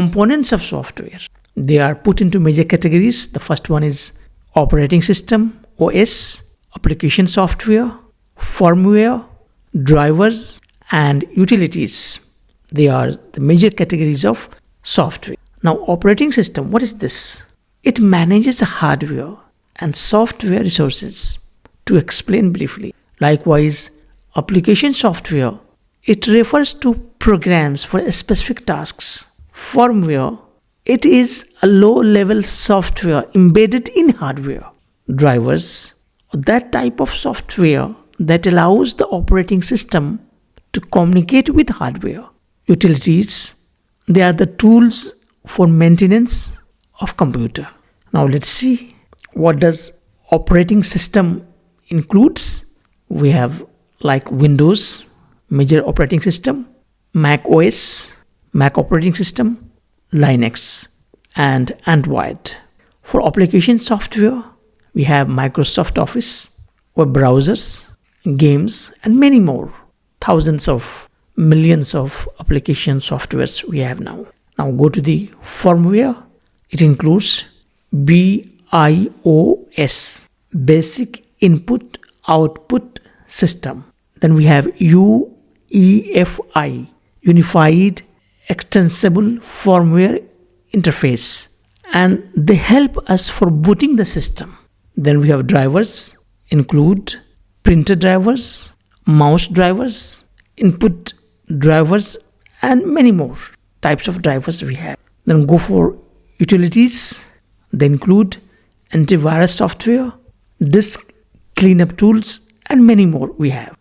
Components of software, they are put into major categories. The first one is operating system, OS, application software, firmware, drivers, and utilities. They are the major categories of software. Now, operating system, what is this? It manages the hardware and software resources. To explain briefly, likewise, application software, it refers to programs for specific tasks. Firmware, it is a low-level software embedded in hardware. Drivers, that type of software that allows the operating system to communicate with hardware. Utilities, they are the tools for maintenance of computer. Now let's see, what does operating system includes? We have like Windows, major operating system, Mac OS, Mac operating system, Linux, and Android. For application software, we have Microsoft Office, web browsers, games, and many more. Thousands of millions of application softwares we have now. Now go to the firmware. It includes BIOS, Basic Input Output System. Then we have UEFI, Unified Extensible Firmware Interface, and they help us for booting the system. Then we have drivers, include printer drivers, mouse drivers, input drivers, and many more types of drivers we have. Then go for utilities. They include antivirus software, disk cleanup tools, and many more we have.